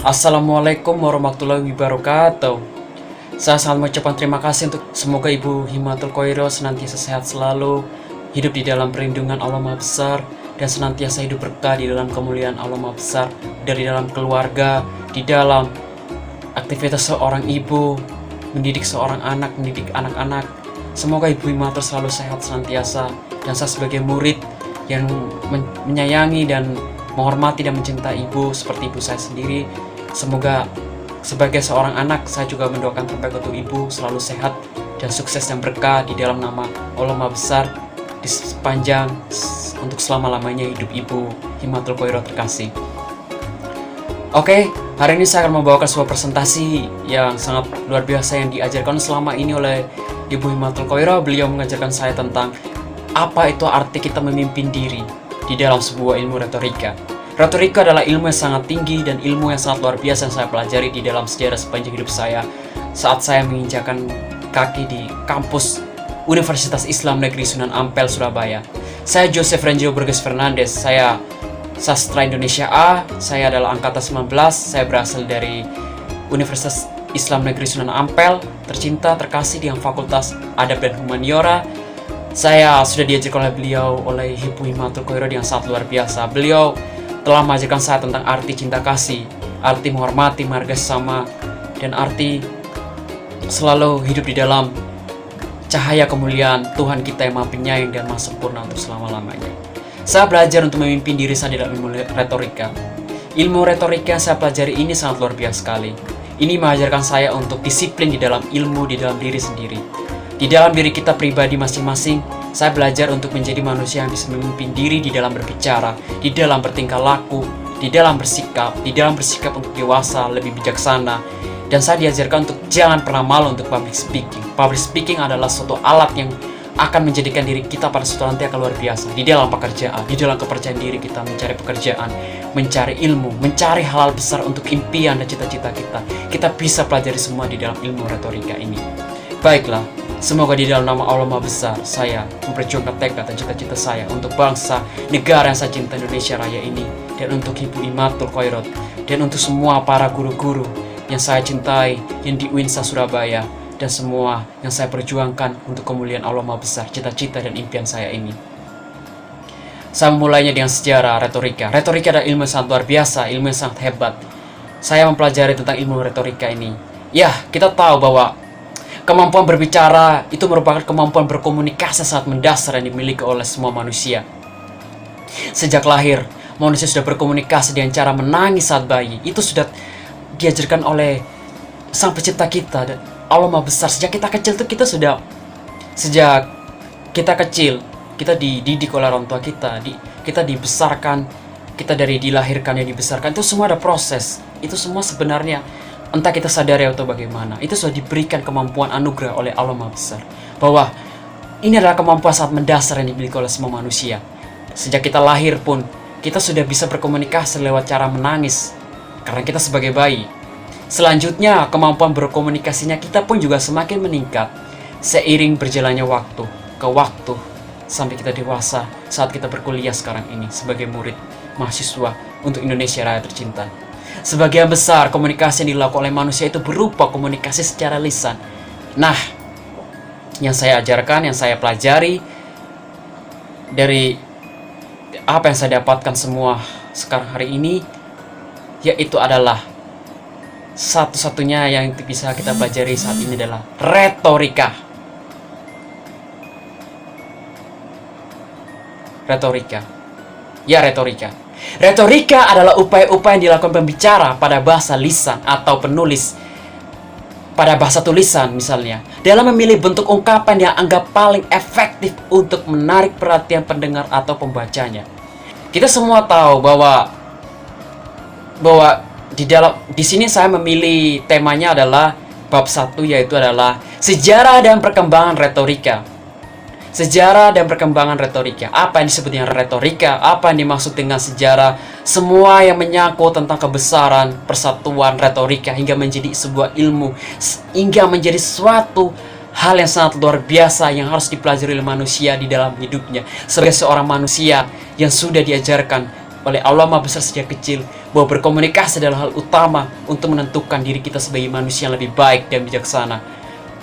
Assalamualaikum warahmatullahi wabarakatuh. Saya sangat mengucapkan terima kasih untuk semoga Ibu Himatul Khoiro senantiasa sehat selalu, hidup di dalam perlindungan Allah Maha Besar, dan senantiasa hidup berkah di dalam kemuliaan Allah Maha Besar, dari dalam keluarga, di dalam aktivitas seorang ibu, mendidik seorang anak, mendidik anak-anak. Semoga Ibu Himatul selalu sehat senantiasa, dan saya sebagai murid yang menyayangi dan menghormati dan mencintai ibu seperti ibu saya sendiri, semoga sebagai seorang anak saya juga mendoakan terbaik untuk ibu selalu sehat dan sukses dan berkah di dalam nama Allah Maha Besar di sepanjang untuk selama-lamanya hidup Ibu Himatul Khoiro terkasih. Oke, hari ini saya akan membawakan sebuah presentasi yang sangat luar biasa yang diajarkan selama ini oleh Ibu Himatul Khoiro. Beliau mengajarkan saya tentang apa itu arti kita memimpin diri di dalam sebuah ilmu retorika. Retorika adalah ilmu yang sangat tinggi dan ilmu yang sangat luar biasa yang saya pelajari di dalam sejarah sepanjang hidup saya saat saya menginjakan kaki di kampus Universitas Islam Negeri Sunan Ampel, Surabaya. Saya Joseph Renjo Burgess Fernandes, saya sastra Indonesia A, saya adalah angkatan 19, saya berasal dari Universitas Islam Negeri Sunan Ampel, tercinta, terkasih di Fakultas Adab dan Humaniora. Saya sudah diajarkan oleh beliau, oleh Ibu Himatul Khoiro yang sangat luar biasa. Beliau telah mengajarkan saya tentang arti cinta kasih, arti menghormati, menghargai sesama, dan arti selalu hidup di dalam cahaya kemuliaan Tuhan kita yang Maha Penyayang dan Maha Sempurna untuk selama-lamanya. Saya belajar untuk memimpin diri saya dalam ilmu retorika. Ilmu retorika yang saya pelajari ini sangat luar biasa sekali. Ini mengajarkan saya untuk disiplin di dalam ilmu, di dalam diri sendiri. Di dalam diri kita pribadi masing-masing, saya belajar untuk menjadi manusia yang bisa memimpin diri di dalam berbicara, di dalam bertingkah laku, di dalam bersikap untuk dewasa, lebih bijaksana. Dan saya diajarkan untuk jangan pernah malu untuk public speaking. Public speaking adalah suatu alat yang akan menjadikan diri kita pada suatu nanti akan luar biasa. Di dalam pekerjaan, di dalam kepercayaan diri kita mencari pekerjaan, mencari ilmu, mencari hal-hal besar untuk impian dan cita-cita kita. Kita bisa pelajari semua di dalam ilmu retorika ini. Baiklah, semoga di dalam nama Allah Maha Besar, saya memperjuangkan tekad dan cita-cita saya untuk bangsa, negara yang saya cinta, Indonesia Raya ini, dan untuk Ibu Himatul Khoiro, dan untuk semua para guru-guru yang saya cintai, yang di UINSA Surabaya, dan semua yang saya perjuangkan untuk kemuliaan Allah Maha Besar, cita-cita dan impian saya ini. Saya memulainya dengan sejarah retorika. Retorika adalah ilmu yang sangat luar biasa, ilmu yang sangat hebat. Saya mempelajari tentang ilmu retorika ini. Ya, kita tahu bahwa kemampuan berbicara itu merupakan kemampuan berkomunikasi sangat mendasar yang dimiliki oleh semua manusia. Sejak lahir, manusia sudah berkomunikasi dengan cara menangis saat bayi. Itu sudah diajarkan oleh Sang Pencipta kita, dan Allah Maha Besar. Sejak kita kecil tuh kita dididik oleh orang tua kita, kita dibesarkan, kita dari dilahirkan dan dibesarkan, itu semua ada proses. Itu semua sebenarnya entah kita sadari atau bagaimana, itu sudah diberikan kemampuan anugerah oleh Allah Maha Besar, bahwa ini adalah kemampuan sangat mendasar yang dimiliki oleh semua manusia. Sejak kita lahir pun kita sudah bisa berkomunikasi lewat cara menangis karena kita sebagai bayi. Selanjutnya, kemampuan berkomunikasinya kita pun juga semakin meningkat seiring berjalannya waktu ke waktu sampai kita dewasa saat kita berkuliah sekarang ini sebagai murid mahasiswa untuk Indonesia Raya tercinta. Sebagian besar komunikasi yang dilakukan oleh manusia itu berupa komunikasi secara lisan. Nah, yang saya ajarkan, yang saya pelajari dari apa yang saya dapatkan semua sekarang hari ini, yaitu adalah satu-satunya yang bisa kita pelajari saat ini adalah retorika. Retorika adalah upaya-upaya yang dilakukan pembicara pada bahasa lisan atau penulis pada bahasa tulisan misalnya, dalam memilih bentuk ungkapan yang anggap paling efektif untuk menarik perhatian pendengar atau pembacanya. Kita semua tahu bahwa di sini saya memilih temanya adalah bab 1, yaitu adalah sejarah dan perkembangan retorika. Sejarah dan perkembangan retorika. Apa yang disebut dengan retorika? Apa yang dimaksud dengan sejarah? Semua yang menyangkut tentang kebesaran persatuan retorika hingga menjadi sebuah ilmu, hingga menjadi suatu hal yang sangat luar biasa yang harus dipelajari oleh manusia di dalam hidupnya sebagai seorang manusia yang sudah diajarkan oleh Allah Maha Besar sejak kecil bahwa berkomunikasi adalah hal utama untuk menentukan diri kita sebagai manusia yang lebih baik dan bijaksana.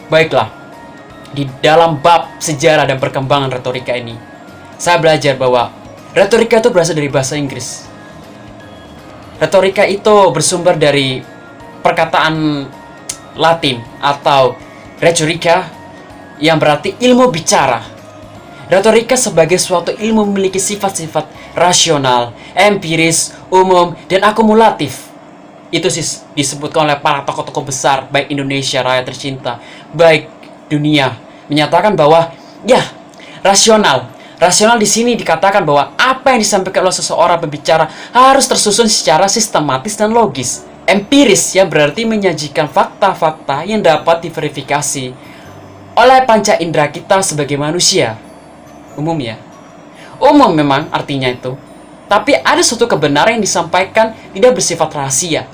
Baiklah, di dalam bab sejarah dan perkembangan retorika ini, saya belajar bahwa retorika itu berasal dari bahasa Inggris. Retorika itu bersumber dari perkataan Latin atau rhetorica yang berarti ilmu bicara. Retorika sebagai suatu ilmu memiliki sifat-sifat rasional, empiris, umum, dan akumulatif. Itu sih disebutkan oleh para tokoh-tokoh besar, baik Indonesia, rakyat tercinta, baik dunia, menyatakan bahwa ya, rasional. Rasional di sini dikatakan bahwa apa yang disampaikan oleh seseorang pembicara harus tersusun secara sistematis dan logis. Empiris yang berarti menyajikan fakta-fakta yang dapat diverifikasi oleh panca indera kita sebagai manusia. Umum ya. Umum memang artinya itu. Tapi ada suatu kebenaran yang disampaikan tidak bersifat rahasia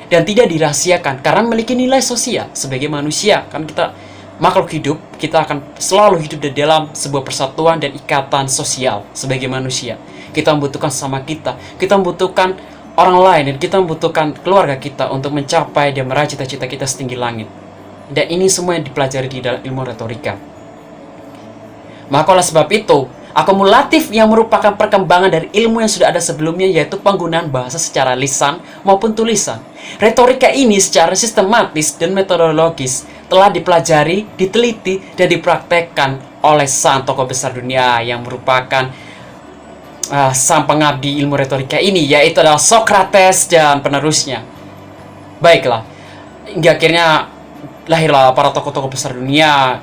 dan tidak dirahasiakan karena memiliki nilai sosial sebagai manusia. Kan kita makhluk hidup, kita akan selalu hidup di dalam sebuah persatuan dan ikatan sosial sebagai manusia. Kita membutuhkan sama kita membutuhkan orang lain, dan kita membutuhkan keluarga kita untuk mencapai dan meraih cita-cita kita setinggi langit. Dan ini semua yang dipelajari di dalam ilmu retorika. Maka oleh sebab itu, akumulatif yang merupakan perkembangan dari ilmu yang sudah ada sebelumnya, yaitu penggunaan bahasa secara lisan maupun tulisan. Retorika ini secara sistematis dan metodologis telah dipelajari, diteliti, dan dipraktekkan oleh sang tokoh besar dunia yang merupakan sang pengabdi ilmu retorika ini, yaitu adalah Socrates dan penerusnya. Baiklah, hingga akhirnya lahirlah para tokoh-tokoh besar dunia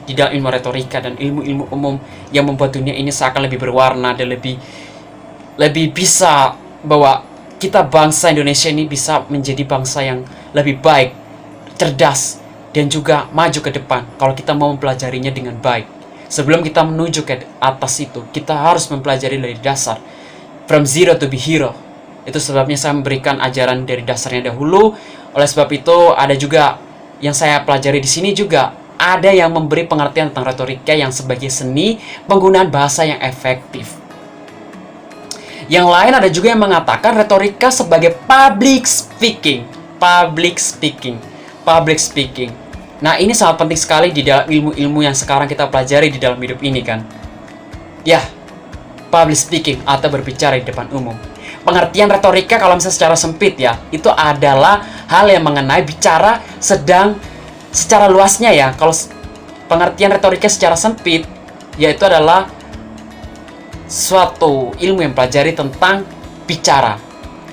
di dalam ilmu retorika dan ilmu-ilmu umum yang membuat dunia ini seakan lebih berwarna dan lebih bisa bahwa kita bangsa Indonesia ini bisa menjadi bangsa yang lebih baik, cerdas, dan juga maju ke depan kalau kita mau mempelajarinya dengan baik. Sebelum kita menuju ke atas itu, kita harus mempelajari dari dasar, from zero to be hero. Itu sebabnya saya memberikan ajaran dari dasarnya dahulu. Oleh sebab itu, ada juga yang saya pelajari di sini juga, ada yang memberi pengertian tentang retorika yang sebagai seni penggunaan bahasa yang efektif. Yang lain ada juga yang mengatakan retorika sebagai public speaking. Nah, ini sangat penting sekali di dalam ilmu-ilmu yang sekarang kita pelajari di dalam hidup ini kan. Ya, public speaking atau berbicara di depan umum. Pengertian retorika kalau misalnya secara sempit ya, itu adalah hal yang mengenai bicara sedang secara luasnya ya. Kalau pengertian retorika secara sempit, yaitu adalah suatu ilmu yang pelajari tentang bicara.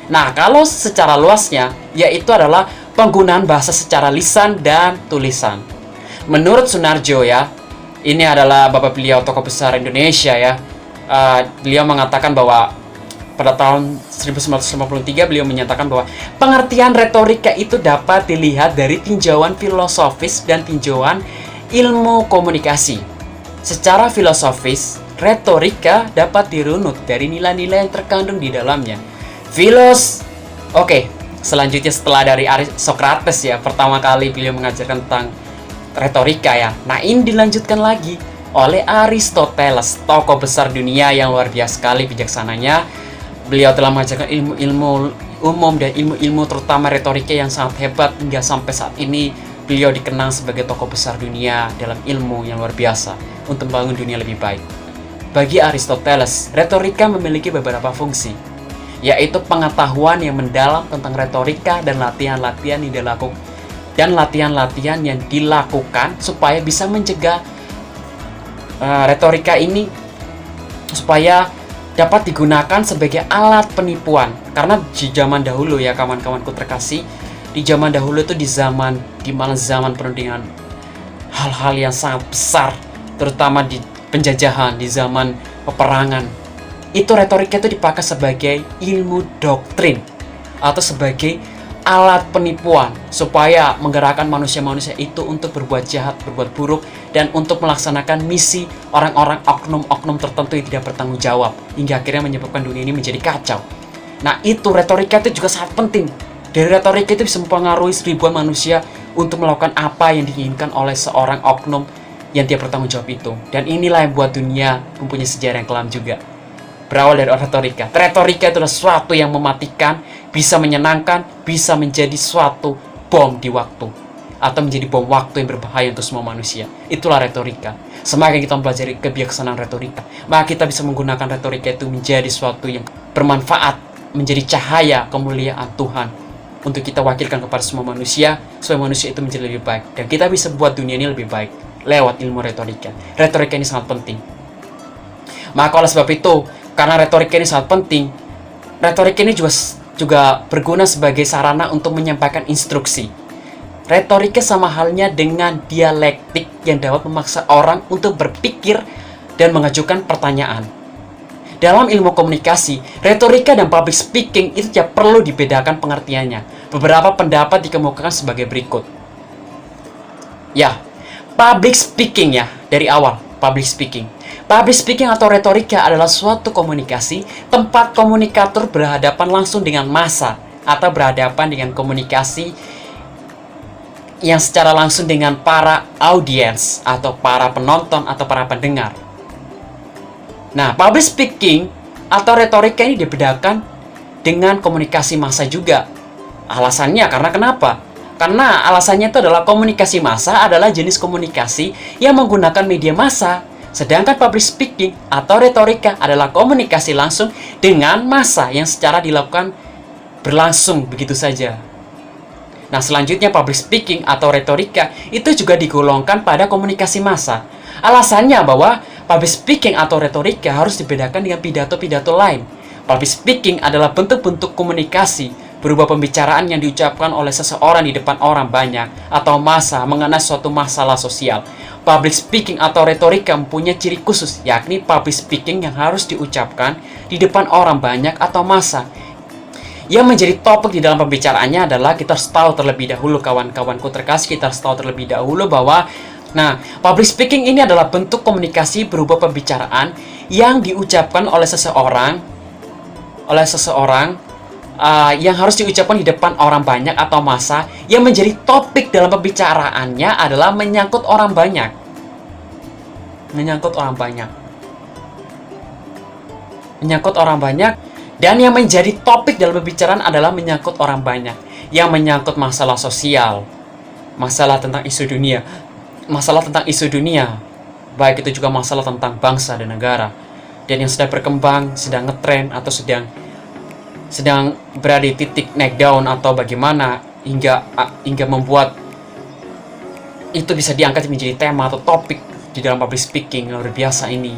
Nah, kalau secara luasnya, yaitu adalah penggunaan bahasa secara lisan dan tulisan. Menurut Sunarjo ya, ini adalah bapak beliau tokoh besar Indonesia ya. Beliau mengatakan bahwa pada tahun 1953 beliau menyatakan bahwa pengertian retorika itu dapat dilihat dari tinjauan filosofis dan tinjauan ilmu komunikasi. Secara filosofis, retorika dapat dirunut dari nilai-nilai yang terkandung di dalamnya. Selanjutnya setelah dari Socrates ya, pertama kali beliau mengajarkan tentang retorika ya. Nah, ini dilanjutkan lagi oleh Aristoteles, tokoh besar dunia yang luar biasa sekali bijaksananya. Beliau telah mengajarkan ilmu-ilmu umum dan ilmu-ilmu terutama retorika yang sangat hebat, hingga sampai saat ini beliau dikenang sebagai tokoh besar dunia dalam ilmu yang luar biasa untuk membangun dunia lebih baik. Bagi Aristoteles, retorika memiliki beberapa fungsi, yaitu pengetahuan yang mendalam tentang retorika dan latihan-latihan yang dilakukan supaya bisa mencegah retorika ini supaya dapat digunakan sebagai alat penipuan. Karena di zaman dahulu ya kawan-kawanku terkasih, di zaman dahulu itu di mana zaman penuh dengan hal-hal yang sangat besar, terutama di penjajahan, di zaman peperangan, itu retorika itu dipakai sebagai ilmu doktrin atau sebagai alat penipuan supaya menggerakkan manusia-manusia itu untuk berbuat jahat, berbuat buruk, dan untuk melaksanakan misi orang-orang oknum-oknum tertentu yang tidak bertanggung jawab, hingga akhirnya menyebabkan dunia ini menjadi kacau. Nah, itu retorika itu juga sangat penting. Dari retorika itu bisa mempengaruhi ribuan manusia untuk melakukan apa yang diinginkan oleh seorang oknum yang tidak bertanggung jawab itu. Dan inilah yang buat dunia mempunyai sejarah yang kelam juga. berawal dari retorika. Retorika itulah sesuatu yang mematikan, bisa menyenangkan, bisa menjadi suatu bom di waktu, atau menjadi bom waktu yang berbahaya untuk semua manusia. Itulah retorika. Semakin kita mempelajari kebijaksanaan retorika, maka kita bisa menggunakan retorika itu menjadi sesuatu yang bermanfaat, menjadi cahaya kemuliaan Tuhan untuk kita wakilkan kepada semua manusia, supaya manusia itu menjadi lebih baik. Dan kita bisa buat dunia ini lebih baik lewat ilmu retorika. Retorika ini sangat penting. Maka oleh sebab itu, karena retorika ini sangat penting, retorika ini juga berguna sebagai sarana untuk menyampaikan instruksi. Retorika sama halnya dengan dialektik yang dapat memaksa orang untuk berpikir dan mengajukan pertanyaan. Dalam ilmu komunikasi, retorika dan public speaking itu tidak perlu dibedakan pengertiannya. Beberapa pendapat dikemukakan sebagai berikut. Ya, public speaking ya, dari awal, public speaking. Public speaking atau retorika adalah suatu komunikasi tempat komunikator berhadapan langsung dengan massa atau berhadapan dengan komunikasi yang secara langsung dengan para audiens atau para penonton atau para pendengar. Nah, public speaking atau retorika ini dibedakan dengan komunikasi massa juga. Alasannya karena kenapa? Karena alasannya itu adalah komunikasi massa adalah jenis komunikasi yang menggunakan media massa. Sedangkan public speaking atau retorika adalah komunikasi langsung dengan massa yang secara dilakukan berlangsung begitu saja. Nah, selanjutnya public speaking atau retorika itu juga digolongkan pada komunikasi massa. Alasannya bahwa public speaking atau retorika harus dibedakan dengan pidato-pidato lain. Public speaking adalah bentuk-bentuk komunikasi berupa pembicaraan yang diucapkan oleh seseorang di depan orang banyak atau massa mengenai suatu masalah sosial. Public speaking atau retorika mempunyai ciri khusus, yakni public speaking yang harus diucapkan di depan orang banyak atau massa. Yang menjadi topik di dalam pembicaraannya adalah kita harus tahu terlebih dahulu, kawan-kawanku terkasih, kita harus tahu terlebih dahulu bahwa public speaking ini adalah bentuk komunikasi berupa pembicaraan yang diucapkan oleh seseorang yang harus diucapkan di depan orang banyak atau massa. Yang menjadi topik dalam pembicaraannya adalah menyangkut orang banyak. Menyangkut orang banyak. Dan yang menjadi topik dalam pembicaraan adalah menyangkut orang banyak, yang menyangkut masalah sosial, masalah tentang isu dunia, baik itu juga masalah tentang bangsa dan negara, dan yang sedang berkembang, sedang ngetrend atau sedang berada di titik naik daun atau bagaimana hingga membuat itu bisa diangkat menjadi tema atau topik di dalam public speaking luar biasa ini.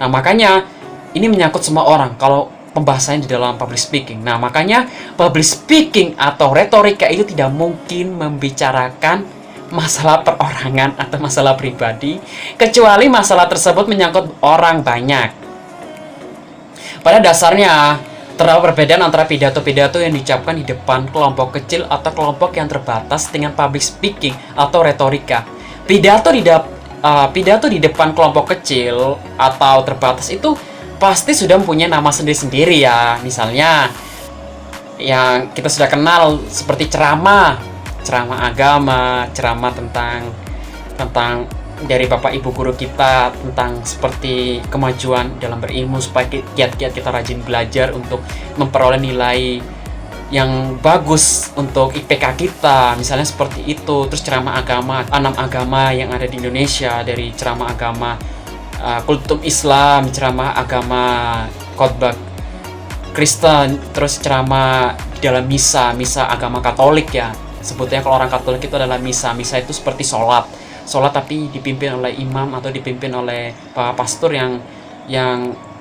Nah, makanya ini menyangkut semua orang kalau pembahasannya di dalam public speaking. Nah, makanya public speaking atau retorika itu tidak mungkin membicarakan masalah perorangan atau masalah pribadi, kecuali masalah tersebut menyangkut orang banyak. Pada dasarnya, terdapat perbedaan antara pidato-pidato yang diucapkan di depan kelompok kecil atau kelompok yang terbatas dengan public speaking atau retorika. Pidato di depan kelompok kecil atau terbatas itu pasti sudah mempunyai nama sendiri-sendiri ya. Misalnya yang kita sudah kenal seperti ceramah agama, ceramah tentang dari Bapak Ibu guru kita tentang seperti kemajuan dalam berilmu supaya kiat-kiat kita rajin belajar untuk memperoleh nilai yang bagus untuk IPK kita, misalnya seperti itu. Terus ceramah agama, 6 agama yang ada di Indonesia, dari ceramah agama kultum Islam, ceramah agama khotbah Kristen, terus ceramah di dalam misa agama Katolik ya. Sebutnya kalau orang Katolik itu adalah misa itu seperti sholat tapi dipimpin oleh imam atau dipimpin oleh pak pastor yang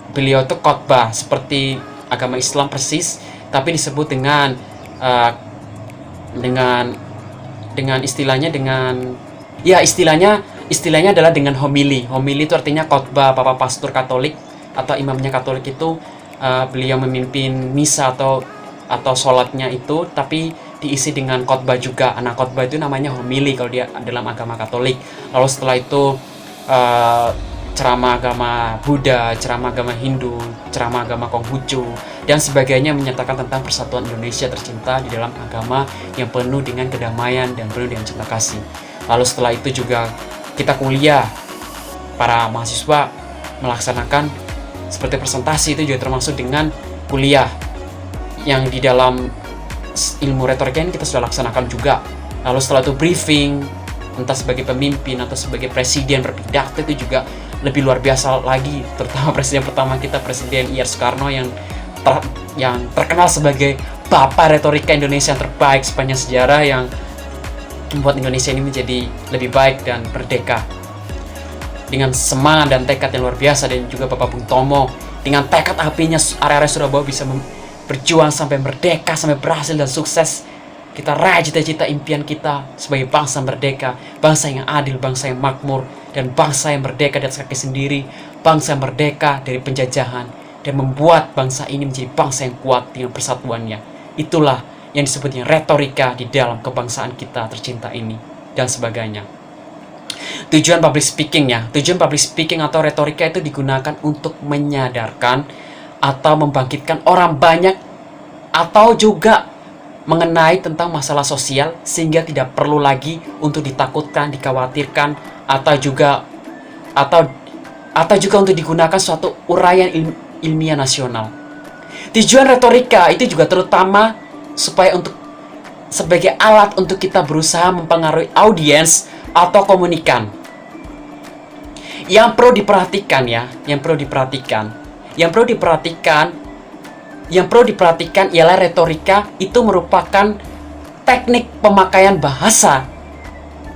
beliau itu khotbah seperti agama Islam persis, tapi disebut dengan istilahnya adalah dengan homili. Homili itu artinya khotbah. Bapak pastor Katolik atau imamnya Katolik itu beliau memimpin misa atau sholatnya itu, tapi diisi dengan khotbah juga. Nah, khotbah itu namanya homili kalau dia dalam agama Katolik. Lalu setelah itu ceramah agama Buddha, ceramah agama Hindu, ceramah agama Konghucu dan sebagainya menyatakan tentang persatuan Indonesia tercinta di dalam agama yang penuh dengan kedamaian dan penuh dengan cinta kasih. Lalu setelah itu juga kita kuliah, para mahasiswa melaksanakan seperti presentasi itu juga termasuk dengan kuliah yang di dalam ilmu retorika ini kita sudah laksanakan juga. Lalu setelah itu briefing, entah sebagai pemimpin atau sebagai presiden berpidato itu juga lebih luar biasa lagi, terutama presiden pertama kita, Presiden I.R. Soekarno yang terkenal sebagai bapak retorika Indonesia yang terbaik sepanjang sejarah, yang membuat Indonesia ini menjadi lebih baik dan merdeka. Dengan semangat dan tekad yang luar biasa, dan juga Bapak Bung Tomo dengan tekad apinya area-area Surabaya bisa berjuang sampai merdeka, sampai berhasil dan sukses. Kita raih cita-cita impian kita sebagai bangsa merdeka, bangsa yang adil, bangsa yang makmur, dan bangsa yang merdeka di atas kaki sendiri, bangsa yang merdeka dari penjajahan, dan membuat bangsa ini menjadi bangsa yang kuat dengan persatuannya. Itulah yang disebutnya retorika di dalam kebangsaan kita tercinta ini, dan sebagainya. Tujuan public speaking atau retorika itu digunakan untuk menyadarkan atau membangkitkan orang banyak, atau juga mengenai tentang masalah sosial, sehingga tidak perlu lagi untuk ditakutkan, dikhawatirkan, atau juga untuk digunakan suatu uraian ilmiah nasional. Tujuan retorika itu juga terutama supaya sebagai alat untuk kita berusaha mempengaruhi audiens atau komunikan. Yang perlu diperhatikan ialah retorika itu merupakan teknik pemakaian bahasa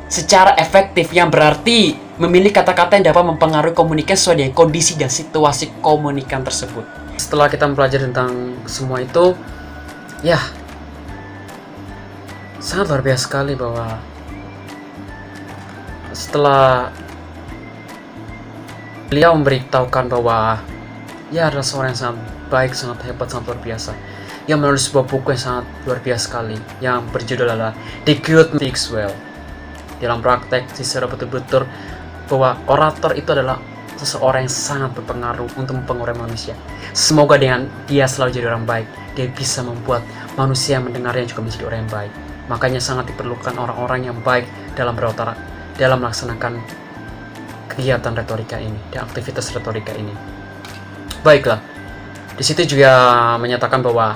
secara efektif, yang berarti memilih kata-kata yang dapat mempengaruhi komunikasi sesuai dengan kondisi dan situasi komunikan tersebut. Setelah kita mempelajari tentang semua itu, ya sangat luar biasa sekali bahwa setelah beliau memberitahukan bahwa ia adalah seorang yang sangat baik, sangat hebat, sangat luar biasa, yang menulis sebuah buku yang sangat luar biasa sekali yang berjudul adalah The Good Man Speaks Well. Dalam praktek Cicero betul-betul bahwa orator itu adalah seseorang yang sangat berpengaruh untuk mempengaruhi manusia. Semoga dengan dia selalu jadi orang baik, dia bisa membuat manusia yang mendengarnya juga menjadi orang yang baik. Makanya sangat diperlukan orang-orang yang baik dalam melaksanakan kegiatan retorika ini dan aktivitas retorika ini. Baiklah, di situ juga menyatakan bahwa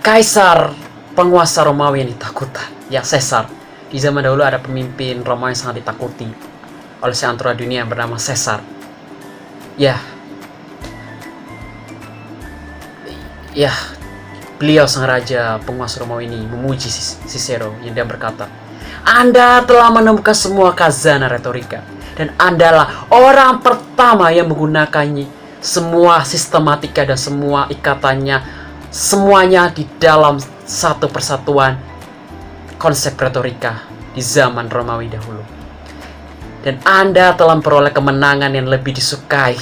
kaisar penguasa Romawi yang ditakutan, ya Caesar. Di zaman dahulu ada pemimpin Romawi yang sangat ditakuti oleh seantero dunia yang bernama Caesar. Beliau sang raja penguasa Romawi ini memuji Cicero, yang dia berkata, "Anda telah menemukan semua khazanah retorika, dan Andalah orang pertama yang menggunakannya, semua sistematika dan semua ikatannya, semuanya di dalam satu persatuan konsep retorika di zaman Romawi dahulu. Dan Anda telah memperoleh kemenangan yang lebih disukai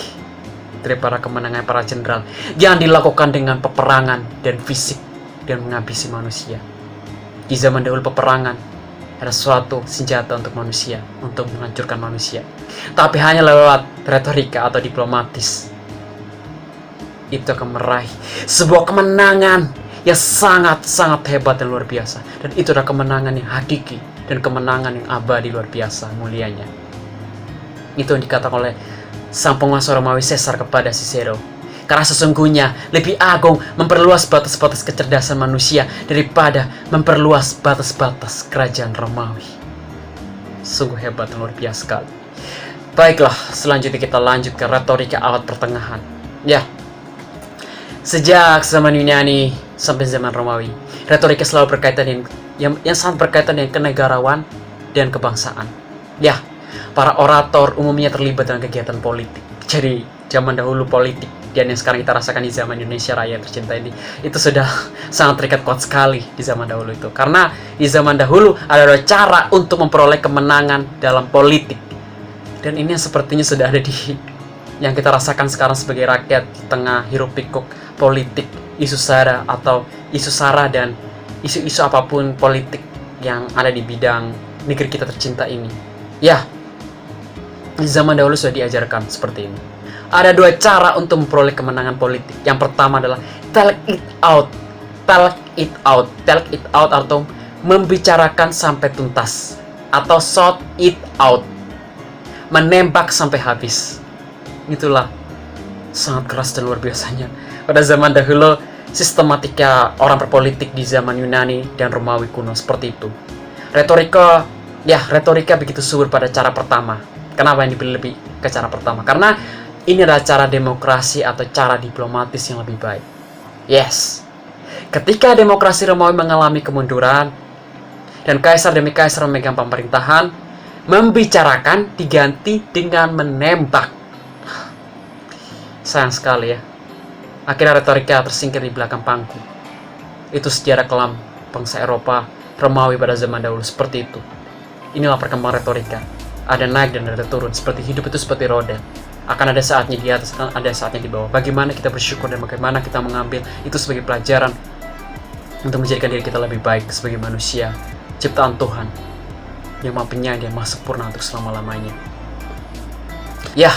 daripada kemenangan para jenderal yang dilakukan dengan peperangan dan fisik dan menghabisi manusia. Di zaman dahulu peperangan ada suatu senjata untuk manusia, untuk menghancurkan manusia. Tapi hanya lewat retorika atau diplomatis itu akan meraih sebuah kemenangan yang sangat-sangat hebat dan luar biasa. Dan itu adalah kemenangan yang hakiki dan kemenangan yang abadi luar biasa mulianya. Itu yang dikatakan oleh sang penguasa Romawi Caesar kepada Cicero. Karena sesungguhnya lebih agung memperluas batas-batas kecerdasan manusia daripada memperluas batas-batas kerajaan Romawi. Sungguh hebat dan luar biasa sekali. Baiklah, selanjutnya kita lanjut ke retorika abad pertengahan. Sejak zaman Yunani sampai zaman Romawi, retorika selalu berkaitan yang sangat berkaitan dengan kenegarawan dan kebangsaan. Para orator umumnya terlibat dalam kegiatan politik. Jadi zaman dahulu politik dan yang sekarang kita rasakan di zaman Indonesia Raya tercinta ini, itu sudah sangat terikat kuat sekali di zaman dahulu itu. Karena di zaman dahulu ada cara untuk memperoleh kemenangan dalam politik. Dan ini sepertinya sudah ada di yang kita rasakan sekarang sebagai rakyat di tengah hiruk pikuk politik, isu sara dan isu-isu apapun politik yang ada di bidang negeri kita tercinta ini. Di zaman dahulu sudah diajarkan seperti ini. Ada dua cara untuk memperoleh kemenangan politik. Yang pertama adalah talk it out atau membicarakan sampai tuntas, atau shout it out, menembak sampai habis. Itulah sangat keras dan luar biasanya. Pada zaman dahulu, sistematika orang berpolitik di zaman Yunani dan Romawi kuno seperti itu. Retorika begitu subur pada cara pertama. Kenapa ini lebih ke cara pertama? Karena ini adalah cara demokrasi atau cara diplomatis yang lebih baik. Yes, ketika demokrasi Romawi mengalami kemunduran dan kaisar demi kaisar memegang pemerintahan, membicarakan diganti dengan menembak. Sayang sekali ya, akhirnya retorika tersingkir di belakang pangku. Itu sejarah kelam bangsa Eropa Romawi pada zaman dahulu seperti itu. Inilah perkembangan retorika. Ada naik dan ada turun. Seperti hidup itu seperti roda. Akan ada saatnya di atas, akan ada saatnya di bawah. Bagaimana kita bersyukur dan bagaimana kita mengambil itu sebagai pelajaran untuk menjadikan diri kita lebih baik sebagai manusia, ciptaan Tuhan yang Maha Penyayang dan Maha Sempurna untuk selama-lamanya. Ya,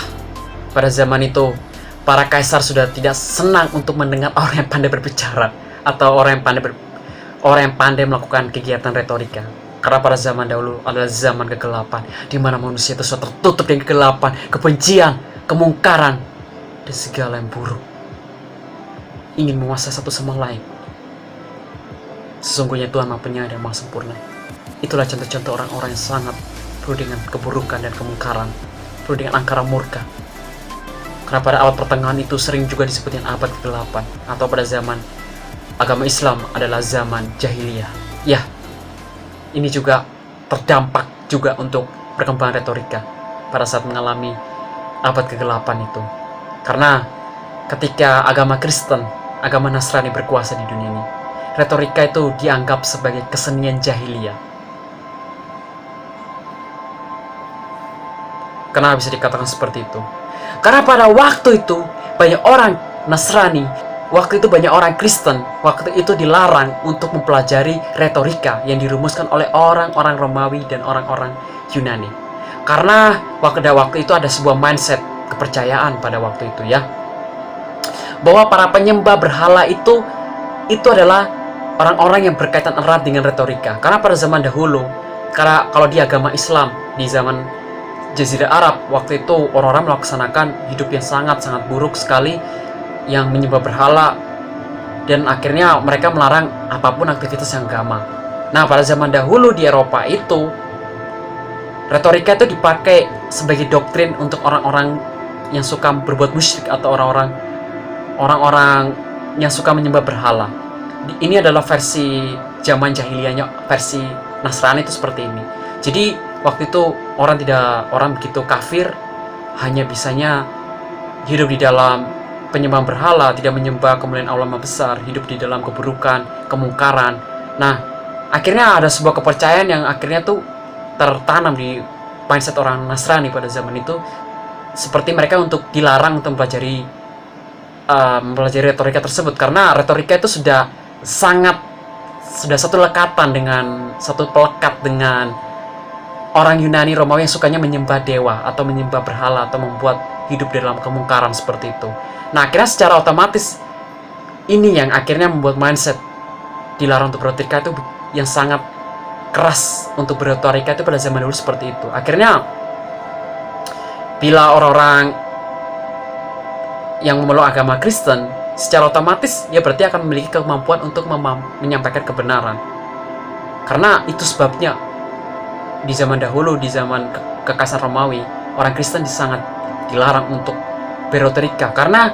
pada zaman itu para kaisar sudah tidak senang untuk mendengar orang yang pandai berbicara atau orang yang pandai melakukan kegiatan retorika. Karena pada zaman dahulu adalah zaman kegelapan, di mana manusia itu sudah tertutup dengan kegelapan, kebencian, kemungkaran, dan segala yang buruk. Ingin menguasai satu sama lain. Sesungguhnya Tuhan Maha Penyayang dan Maha Sempurna. Itulah contoh-contoh orang-orang yang sangat penuh dengan keburukan dan kemungkaran, penuh dengan angkara murka. Karena pada abad pertengahan itu sering juga disebut dengan abad kegelapan, atau pada zaman agama Islam adalah zaman jahiliyah. Ya, ini juga terdampak juga untuk perkembangan retorika pada saat mengalami abad kegelapan itu. Karena ketika agama Kristen, agama Nasrani berkuasa di dunia ini, retorika itu dianggap sebagai kesenian jahiliyah. Kenapa bisa dikatakan seperti itu? Karena pada waktu itu banyak orang Nasrani, waktu itu banyak orang Kristen, waktu itu dilarang untuk mempelajari retorika yang dirumuskan oleh orang-orang Romawi dan orang-orang Yunani. Karena waktu itu ada sebuah mindset kepercayaan pada waktu itu ya, bahwa para penyembah berhala itu adalah orang-orang yang berkaitan erat dengan retorika. Karena pada zaman dahulu, karena kalau di agama Islam di zaman Jazirah Arab waktu itu orang-orang melaksanakan hidup yang sangat-sangat buruk sekali, yang menyembah berhala, dan akhirnya mereka melarang apapun aktivitas yang agama. Nah, pada zaman dahulu di Eropa itu retorika itu dipakai sebagai doktrin untuk orang-orang yang suka berbuat musyrik atau orang-orang yang suka menyembah berhala. Ini adalah versi zaman jahiliyahnya, versi Nasrani itu seperti ini. Jadi waktu itu orang begitu kafir hanya bisanya hidup di dalam penyembahan berhala, tidak menyembah kemuliaan Allah Maha Besar, hidup di dalam keburukan, kemungkaran. Nah, akhirnya ada sebuah kepercayaan yang akhirnya tuh tertanam di mindset orang Nasrani pada zaman itu, seperti mereka untuk dilarang untuk mempelajari retorika tersebut, karena retorika itu sudah satu lekatan dengan satu pelekat dengan orang Yunani Romawi yang sukanya menyembah dewa atau menyembah berhala atau membuat hidup dalam kemungkaran seperti itu. Nah, akhirnya secara otomatis ini yang akhirnya membuat mindset dilarang untuk berretorika itu yang sangat keras untuk berretorika itu pada zaman dulu seperti itu. Akhirnya bila orang-orang yang memeluk agama Kristen, secara otomatis ya berarti akan memiliki kemampuan untuk menyampaikan kebenaran. Karena itu sebabnya di zaman dahulu, di zaman kekaisaran Romawi, orang Kristen sangat dilarang untuk berretorika. Karena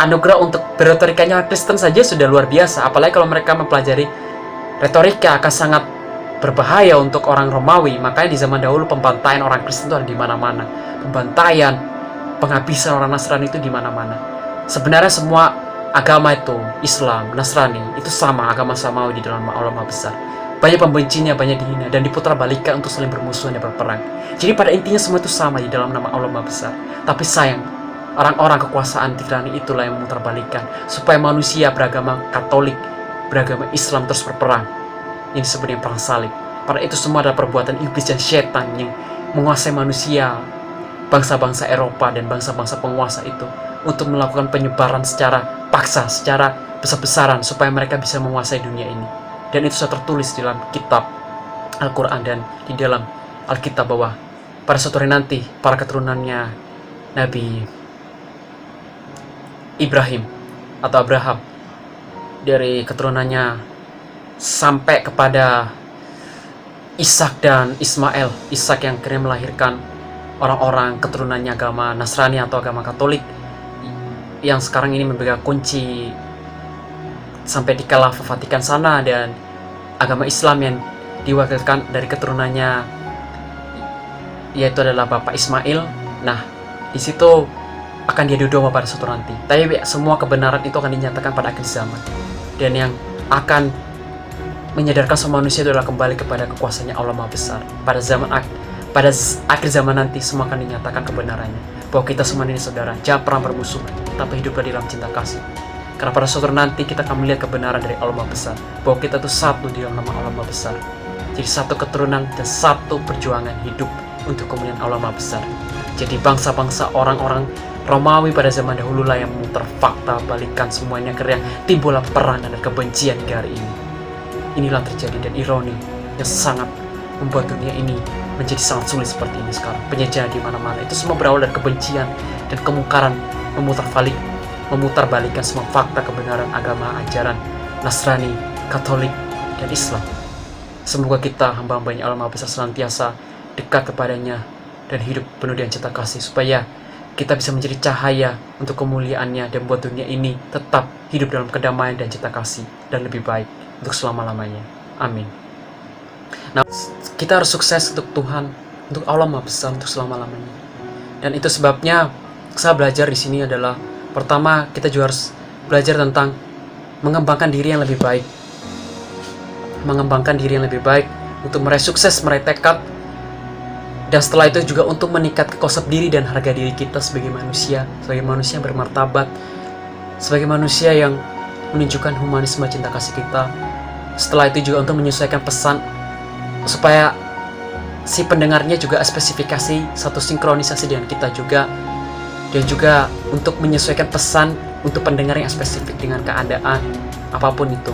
anugerah untuk berretorikanya Kristen saja sudah luar biasa. Apalagi kalau mereka mempelajari retorika akan sangat berbahaya untuk orang Romawi. Makanya di zaman dahulu pembantaian orang Kristen itu ada di mana-mana. Pembantaian, penghabisan orang Nasrani itu di mana-mana. Sebenarnya semua agama itu, Islam, Nasrani, itu sama, agama samawi di dalam Allah Maha Besar. Banyak pembencinya, banyak dihina, dan diputarbalikkan untuk saling bermusuhan dan berperang. Jadi pada intinya semua itu sama di dalam nama Allah Maha Besar. Tapi sayang, orang-orang kekuasaan tirani itulah yang memutarbalikkan supaya manusia beragama Katolik, beragama Islam terus berperang. Ini disebut dengan perang salib. Pada itu semua adalah perbuatan iblis dan setan yang menguasai manusia, bangsa-bangsa Eropa dan bangsa-bangsa penguasa itu, untuk melakukan penyebaran secara paksa, secara besar-besaran supaya mereka bisa menguasai dunia ini. Dan itu sudah tertulis di dalam kitab Al-Quran dan di dalam Alkitab bahwa pada suatu hari nanti para keturunannya Nabi Ibrahim atau Abraham, dari keturunannya sampai kepada Ishak dan Ismail. Ishak yang akhirnya melahirkan orang-orang keturunannya agama Nasrani atau agama Katolik, yang sekarang ini memegang kunci sampai di Khalifah Vatikan sana, dan agama Islam yang diwakilkan dari keturunannya yaitu adalah Bapak Ismail. Nah, di situ akan diadu domba pada suatu nanti. Tapi semua kebenaran itu akan dinyatakan pada akhir zaman, dan yang akan menyadarkan semua manusia adalah kembali kepada kekuasaannya Allah Maha Besar. Pada akhir zaman nanti semua akan dinyatakan kebenarannya, bahwa kita semua ini saudara, jangan pernah bermusuh, tapi hiduplah dalam cinta kasih. Karena pada suatu nanti kita akan melihat kebenaran dari Allah Maha Besar, bahwa kita itu satu di dalam nama Allah Maha Besar. Jadi satu keturunan dan satu perjuangan hidup untuk kemuliaan Allah Maha Besar. Jadi bangsa-bangsa orang-orang Romawi pada zaman dahulu lah yang memutar fakta, balikan semuanya, akhirnya timbullah perang dan kebencian di hari ini. Inilah terjadi, dan ironi yang sangat membuat dunia ini menjadi sangat sulit seperti ini sekarang. Penjajahan di mana-mana itu semua berawal dari kebencian dan kemungkaran, memutar balikan semua fakta kebenaran agama ajaran Nasrani, Katolik, dan Islam. Semoga kita hamba-hambanya Allah Maha Besar senantiasa dekat kepadanya dan hidup penuh dengan cinta kasih, supaya kita bisa menjadi cahaya untuk kemuliaannya dan membuat dunia ini tetap hidup dalam kedamaian dan cinta kasih dan lebih baik untuk selama-lamanya. Amin. Nah, kita harus sukses untuk Tuhan, untuk Allah Maha Besar, untuk selama-lamanya. Dan itu sebabnya saya belajar di sini adalah, pertama, kita juga harus belajar tentang mengembangkan diri yang lebih baik. Mengembangkan diri yang lebih baik untuk meraih sukses, meraih tekad. Dan setelah itu juga untuk meningkatkan konsep diri dan harga diri kita sebagai manusia yang bermartabat, sebagai manusia yang menunjukkan humanisme cinta kasih kita. Setelah itu juga untuk menyesuaikan pesan supaya si pendengarnya juga spesifikasi satu sinkronisasi dengan kita juga, dan juga untuk menyesuaikan pesan untuk pendengar yang spesifik dengan keadaan apapun itu,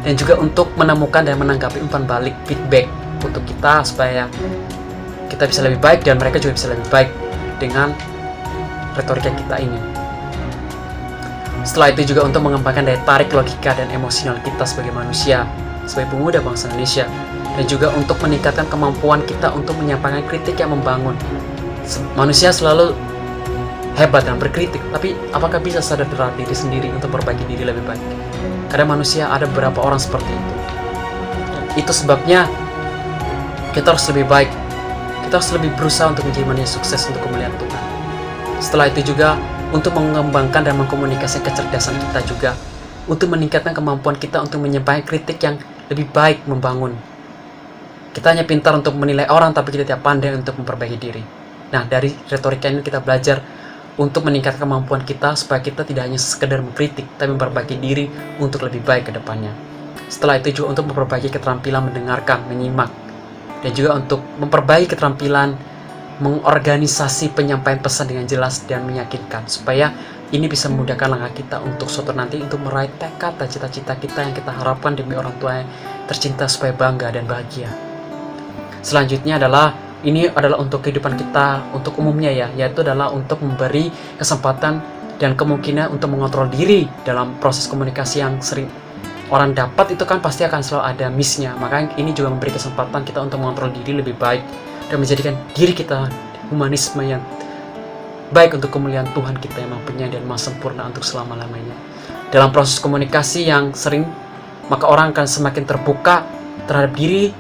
dan juga untuk menemukan dan menanggapi umpan balik, feedback untuk kita supaya kita bisa lebih baik dan mereka juga bisa lebih baik dengan retorika kita ini. Setelah itu juga untuk mengembangkan daya tarik logika dan emosional kita sebagai manusia, sebagai pemuda bangsa Indonesia, dan juga untuk meningkatkan kemampuan kita untuk menyampaikan kritik yang membangun. Manusia selalu hebat dan berkritik, tapi apakah bisa sadar terhadap diri sendiri untuk perbaiki diri lebih baik? Karena manusia ada beberapa orang seperti itu. Itu sebabnya kita harus lebih baik. Kita harus lebih berusaha untuk menjadi manusia sukses untuk kemuliaan Tuhan. Setelah itu juga untuk mengembangkan dan mengkomunikasikan kecerdasan kita juga, untuk meningkatkan kemampuan kita untuk menyampaikan kritik yang lebih baik, membangun. Kita hanya pintar untuk menilai orang, tapi kita tidak pandai untuk memperbaiki diri. Nah, dari retorika ini kita belajar untuk meningkatkan kemampuan kita supaya kita tidak hanya sekedar mengkritik, tapi memperbaiki diri untuk lebih baik ke depannya. Setelah itu juga untuk memperbaiki keterampilan mendengarkan, menyimak, dan juga untuk memperbaiki keterampilan mengorganisasi penyampaian pesan dengan jelas dan meyakinkan, supaya ini bisa memudahkan langkah kita untuk suatu nanti untuk meraih tekad dan cita-cita kita yang kita harapkan demi orang tua yang tercinta supaya bangga dan bahagia. Selanjutnya ini adalah untuk kehidupan kita untuk umumnya ya, yaitu adalah untuk memberi kesempatan dan kemungkinan untuk mengontrol diri dalam proses komunikasi yang sering orang dapat. Itu kan pasti akan selalu ada miss-nya, maka ini juga memberi kesempatan kita untuk mengontrol diri lebih baik dan menjadikan diri kita humanisme yang baik untuk kemuliaan Tuhan kita yang Maha dan Maha Sempurna untuk selama-lamanya. Dalam proses komunikasi yang sering, maka orang akan semakin terbuka terhadap diri,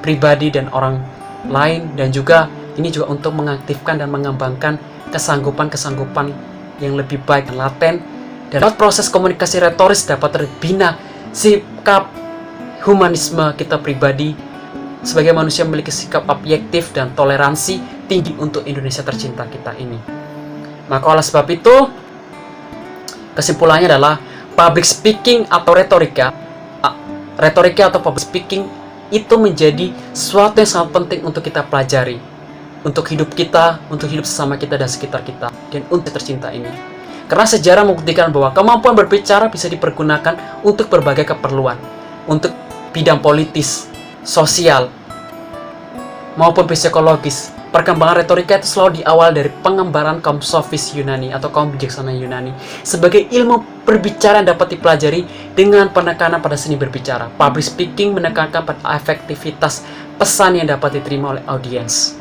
pribadi, dan orang lain, dan juga ini juga untuk mengaktifkan dan mengembangkan kesanggupan-kesanggupan yang lebih baik dan laten. Dan lewat proses komunikasi retoris dapat terbina sikap humanisme kita pribadi sebagai manusia memiliki sikap objektif dan toleransi tinggi untuk Indonesia tercinta kita ini. Maka oleh sebab itu, kesimpulannya adalah public speaking atau retorika atau public speaking itu menjadi sesuatu yang sangat penting untuk kita pelajari, untuk hidup kita, untuk hidup sesama kita dan sekitar kita, dan untuk tercinta ini. Karena sejarah membuktikan bahwa kemampuan berbicara bisa dipergunakan untuk berbagai keperluan, untuk bidang politis, sosial, maupun psikologis, Perkembangan retorika itu selalu diawal dari pengembaraan kaum sofis Yunani atau kaum bijaksana Yunani sebagai ilmu berbicara yang dapat dipelajari dengan penekanan pada seni berbicara. Public speaking menekankan pada efektivitas pesan yang dapat diterima oleh audiens.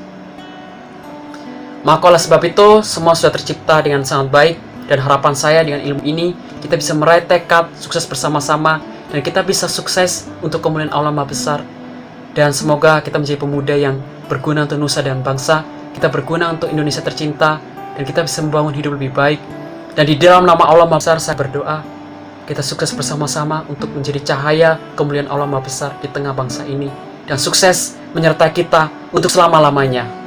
Maka oleh sebab itu, semua sudah tercipta dengan sangat baik, dan harapan saya dengan ilmu ini, kita bisa meraih tekad sukses bersama-sama, dan kita bisa sukses untuk kemuliaan Allah Maha Besar. Dan semoga kita menjadi pemuda yang berguna untuk nusa dan bangsa, kita berguna untuk Indonesia tercinta, dan kita bisa membangun hidup lebih baik. Dan di dalam nama Allah Maha Besar, saya berdoa, kita sukses bersama-sama untuk menjadi cahaya kemuliaan Allah Maha Besar di tengah bangsa ini, dan sukses menyertai kita untuk selama-lamanya.